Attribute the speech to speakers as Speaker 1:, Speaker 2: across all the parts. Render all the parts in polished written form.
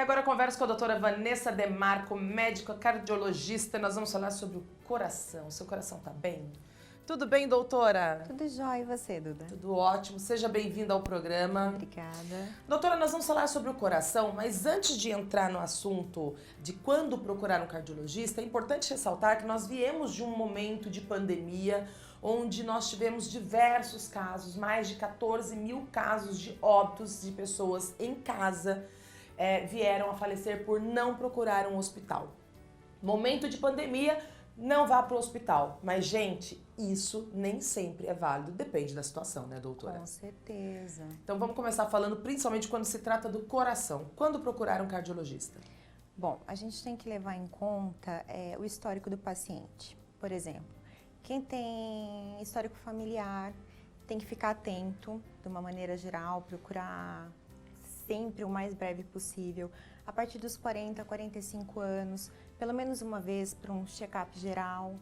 Speaker 1: Agora eu converso com a doutora Vanessa Demarco, médica cardiologista, e nós vamos falar sobre o coração. Seu coração tá bem? Tudo bem, doutora?
Speaker 2: Tudo jóia, e você, Duda?
Speaker 1: Tudo ótimo, seja bem-vinda ao programa.
Speaker 2: Obrigada.
Speaker 1: Doutora, nós vamos falar sobre o coração, mas antes de entrar no assunto de quando procurar um cardiologista, é importante ressaltar que nós viemos de um momento de pandemia onde nós tivemos diversos casos, mais de 14 mil casos de óbitos de pessoas em casa vieram a falecer por não procurar um hospital. Momento de pandemia, não vá para o hospital. Mas, gente, isso nem sempre é válido, depende da situação, né, doutora?
Speaker 2: Com certeza.
Speaker 1: Então vamos começar falando principalmente quando se trata do coração. Quando procurar um cardiologista?
Speaker 2: Bom, a gente tem que levar em conta o histórico do paciente. Por exemplo, quem tem histórico familiar tem que ficar atento, de uma maneira geral, procurar sempre o mais breve possível, a partir dos 40, 45 anos, pelo menos uma vez para um check-up geral.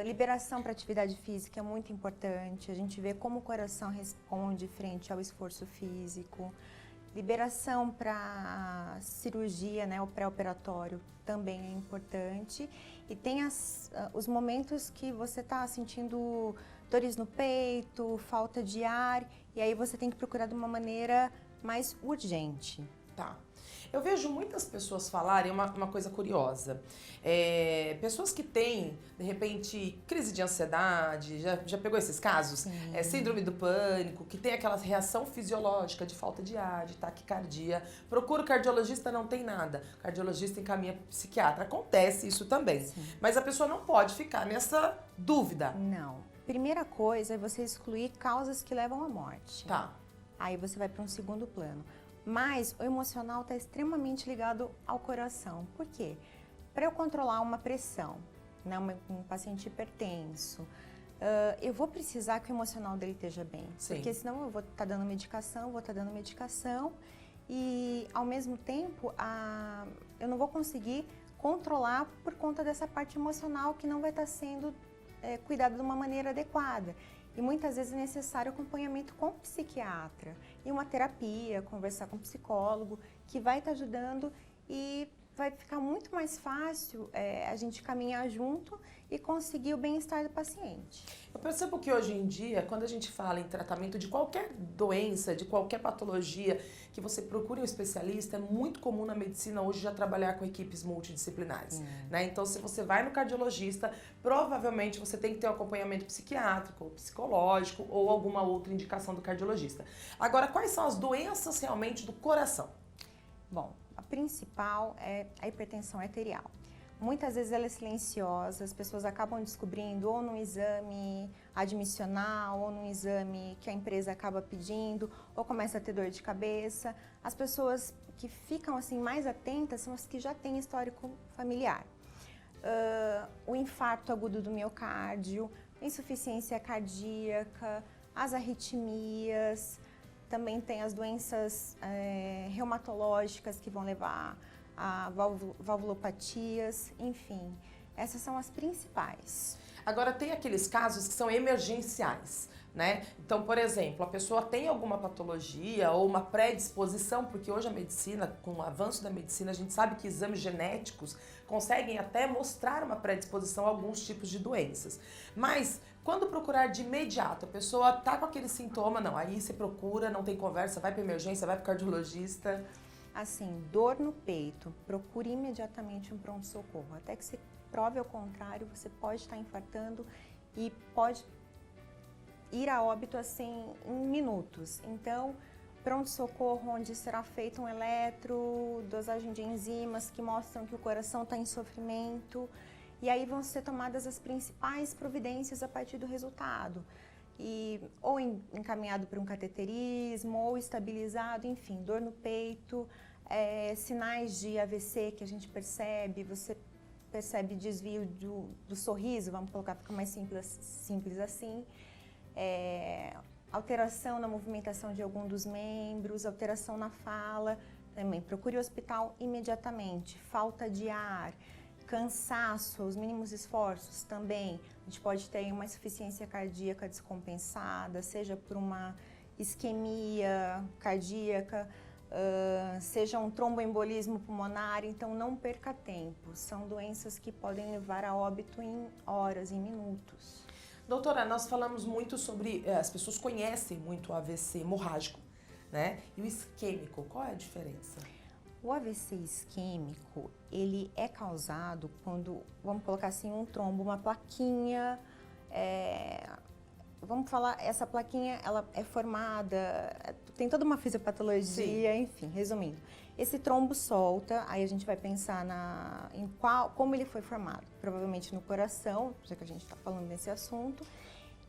Speaker 2: Liberação para atividade física é muito importante, a gente vê como o coração responde frente ao esforço físico. Liberação para cirurgia, né, o pré-operatório também é importante. E tem os momentos que você está sentindo dores no peito, falta de ar, e aí você tem que procurar de uma maneira mais urgente.
Speaker 1: Tá. Eu vejo muitas pessoas falarem uma coisa curiosa. Pessoas que têm, de repente, crise de ansiedade, já pegou esses casos? Síndrome do pânico, que tem aquela reação fisiológica de falta de ar, de taquicardia. Procura o cardiologista, não tem nada. O cardiologista encaminha para o psiquiatra. Acontece isso também.
Speaker 2: Sim.
Speaker 1: Mas a pessoa não pode ficar nessa dúvida.
Speaker 2: Não. Primeira coisa é você excluir causas que levam à morte.
Speaker 1: Tá.
Speaker 2: Aí você vai para um segundo plano. Mas o emocional está extremamente ligado ao coração. Por quê? Para eu controlar uma pressão, né, um paciente hipertenso, eu vou precisar que o emocional dele esteja bem.
Speaker 1: Sim.
Speaker 2: Porque senão eu vou estar dando medicação, e ao mesmo tempo eu não vou conseguir controlar por conta dessa parte emocional que não vai estar sendo cuidada de uma maneira adequada. E muitas vezes é necessário acompanhamento com o psiquiatra e uma terapia, conversar com o psicólogo, que vai estar ajudando, e vai ficar muito mais fácil a gente caminhar junto e conseguir o bem-estar do paciente.
Speaker 1: Eu percebo que hoje em dia, quando a gente fala em tratamento de qualquer doença, de qualquer patologia, que você procure um especialista, é muito comum na medicina hoje já trabalhar com equipes multidisciplinares, né? Então, se você vai no cardiologista, provavelmente você tem que ter um acompanhamento psiquiátrico, psicológico ou alguma outra indicação do cardiologista. Agora, quais são as doenças realmente do coração?
Speaker 2: Bom, a principal é a hipertensão arterial. Muitas vezes ela é silenciosa, as pessoas acabam descobrindo ou num exame admissional, ou num exame que a empresa acaba pedindo, ou começa a ter dor de cabeça. As pessoas que ficam assim mais atentas são as que já têm histórico familiar. O infarto agudo do miocárdio, insuficiência cardíaca, as arritmias, também tem as doenças reumatológicas que vão levar a valvulopatias, enfim, essas são as principais.
Speaker 1: Agora, tem aqueles casos que são emergenciais, né? Então, por exemplo, a pessoa tem alguma patologia ou uma predisposição, porque hoje a medicina, com o avanço da medicina, a gente sabe que exames genéticos conseguem até mostrar uma predisposição a alguns tipos de doenças. Mas, quando procurar de imediato, a pessoa tá com aquele sintoma, não, aí você procura, não tem conversa, vai para emergência, vai para cardiologista.
Speaker 2: Assim, dor no peito, procure imediatamente um pronto-socorro. Até que se prove ao contrário, você pode estar infartando e pode ir a óbito assim em minutos. Então, pronto-socorro onde será feito um eletro, dosagem de enzimas que mostram que o coração está em sofrimento, e aí vão ser tomadas as principais providências a partir do resultado. Ou encaminhado para um cateterismo, ou estabilizado, enfim, dor no peito, sinais de AVC que a gente percebe, você percebe desvio do sorriso, vamos colocar, fica mais simples assim, alteração na movimentação de algum dos membros, alteração na fala, também procure o hospital imediatamente, falta de ar, cansaço, os mínimos esforços também. A gente pode ter uma insuficiência cardíaca descompensada, seja por uma isquemia cardíaca, seja um tromboembolismo pulmonar, então não perca tempo. São doenças que podem levar a óbito em horas, em minutos.
Speaker 1: Doutora, nós falamos muito sobre, as pessoas conhecem muito o AVC hemorrágico, né? E o isquêmico, qual é a diferença?
Speaker 2: O AVC isquêmico, ele é causado quando, vamos colocar assim, um trombo, uma plaquinha, vamos falar, essa plaquinha, ela é formada, tem toda uma fisiopatologia, sim. Enfim, resumindo. Esse trombo solta, aí a gente vai pensar como ele foi formado. Provavelmente no coração, já que a gente está falando desse assunto.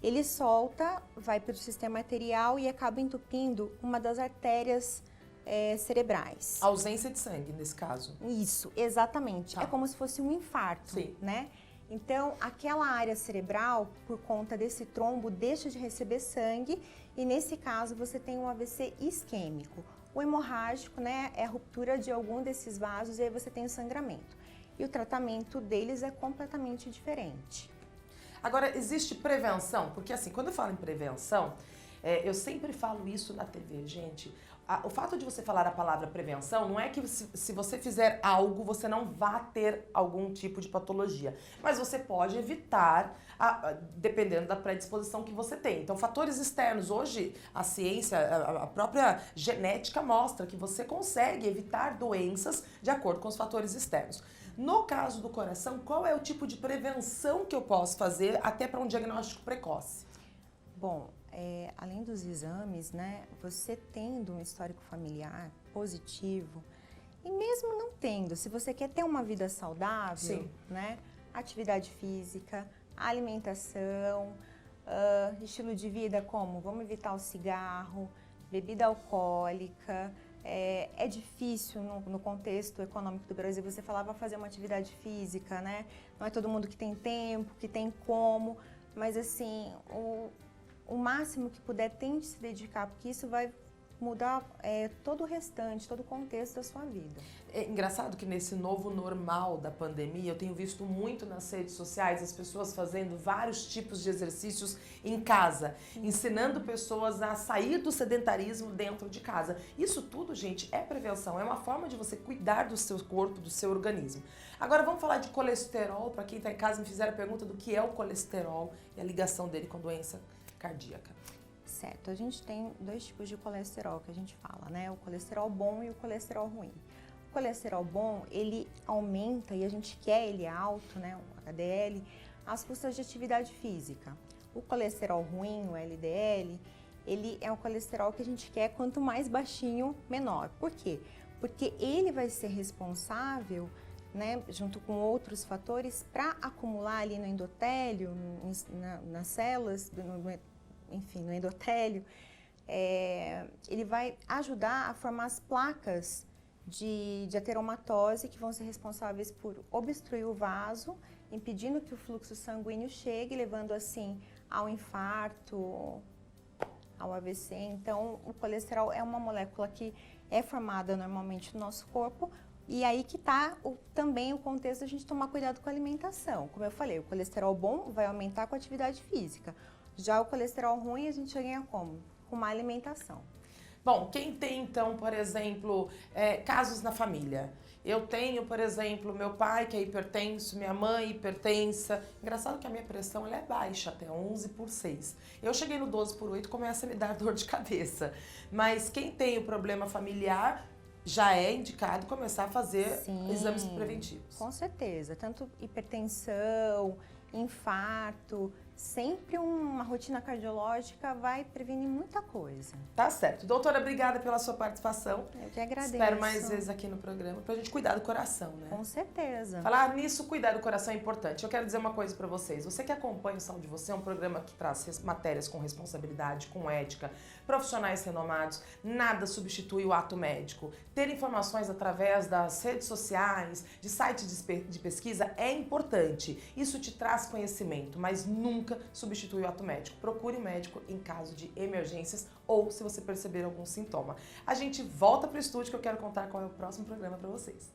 Speaker 2: Ele solta, vai para o sistema arterial e acaba entupindo uma das artérias cerebrais.
Speaker 1: Ausência de sangue, nesse caso.
Speaker 2: Isso, exatamente. Tá. É como se fosse um infarto, sim. Né? Então, aquela área cerebral, por conta desse trombo, deixa de receber sangue e, nesse caso, você tem um AVC isquêmico. O hemorrágico, né, é a ruptura de algum desses vasos e aí você tem o sangramento. E o tratamento deles é completamente diferente.
Speaker 1: Agora, existe prevenção? Porque, assim, quando eu falo em prevenção, eu sempre falo isso na TV, gente. O fato de você falar a palavra prevenção não é que se você fizer algo, você não vá ter algum tipo de patologia. Mas você pode evitar, dependendo da predisposição que você tem. Então, fatores externos. Hoje, a ciência, a própria genética mostra que você consegue evitar doenças de acordo com os fatores externos. No caso do coração, qual é o tipo de prevenção que eu posso fazer até para um diagnóstico precoce?
Speaker 2: Bom, além dos exames, né, você tendo um histórico familiar positivo, e mesmo não tendo, se você quer ter uma vida saudável, sim. Né, atividade física, alimentação, estilo de vida como vamos evitar o cigarro, bebida alcoólica. É difícil no contexto econômico do Brasil você falar, vai fazer uma atividade física, né? Não é todo mundo que tem tempo, que tem como, mas assim, o máximo que puder, tente se dedicar, porque isso vai mudar todo o restante, todo o contexto da sua vida.
Speaker 1: É engraçado que nesse novo normal da pandemia, eu tenho visto muito nas redes sociais as pessoas fazendo vários tipos de exercícios em casa, ensinando pessoas a sair do sedentarismo dentro de casa. Isso tudo, gente, é prevenção, é uma forma de você cuidar do seu corpo, do seu organismo. Agora vamos falar de colesterol, para quem está em casa me fizeram a pergunta do que é o colesterol e a ligação dele com doença cardíaca.
Speaker 2: Certo, a gente tem dois tipos de colesterol que a gente fala, né? O colesterol bom e o colesterol ruim. O colesterol bom, ele aumenta e a gente quer ele alto, né? O HDL, às custas de atividade física. O colesterol ruim, o LDL, ele é um colesterol que a gente quer quanto mais baixinho, menor. Por quê? Porque ele vai ser responsável, né, junto com outros fatores, para acumular ali no endotélio, nas células, enfim, no endotélio, ele vai ajudar a formar as placas de ateromatose que vão ser responsáveis por obstruir o vaso, impedindo que o fluxo sanguíneo chegue, levando assim ao infarto, ao AVC. Então, o colesterol é uma molécula que é formada normalmente no nosso corpo. E aí que está também o contexto da gente tomar cuidado com a alimentação. Como eu falei, o colesterol bom vai aumentar com a atividade física. Já o colesterol ruim a gente ganha como? Com má alimentação.
Speaker 1: Bom, quem tem então, por exemplo, casos na família. Eu tenho, por exemplo, meu pai que é hipertenso, minha mãe hipertensa. Engraçado que a minha pressão ela é baixa, até 11/6. Eu cheguei no 12/8, começa a me dar dor de cabeça. Mas quem tem o problema familiar já é indicado começar a fazer sim, exames preventivos.
Speaker 2: Com certeza, tanto hipertensão, infarto, sempre uma rotina cardiológica vai prevenir muita coisa.
Speaker 1: Tá certo. Doutora, obrigada pela sua participação.
Speaker 2: Eu que agradeço.
Speaker 1: Espero mais vezes aqui no programa pra gente cuidar do coração, né?
Speaker 2: Com certeza.
Speaker 1: Falar nisso, cuidar do coração é importante. Eu quero dizer uma coisa pra vocês. Você que acompanha o Saúde de Você, é um programa que traz matérias com responsabilidade, com ética, profissionais renomados. Nada substitui o ato médico. Ter informações através das redes sociais, de sites de pesquisa é importante. Isso te traz conhecimento, mas nunca substitui o ato médico. Procure um médico em caso de emergências ou se você perceber algum sintoma. A gente volta para o estúdio que eu quero contar qual é o próximo programa para vocês.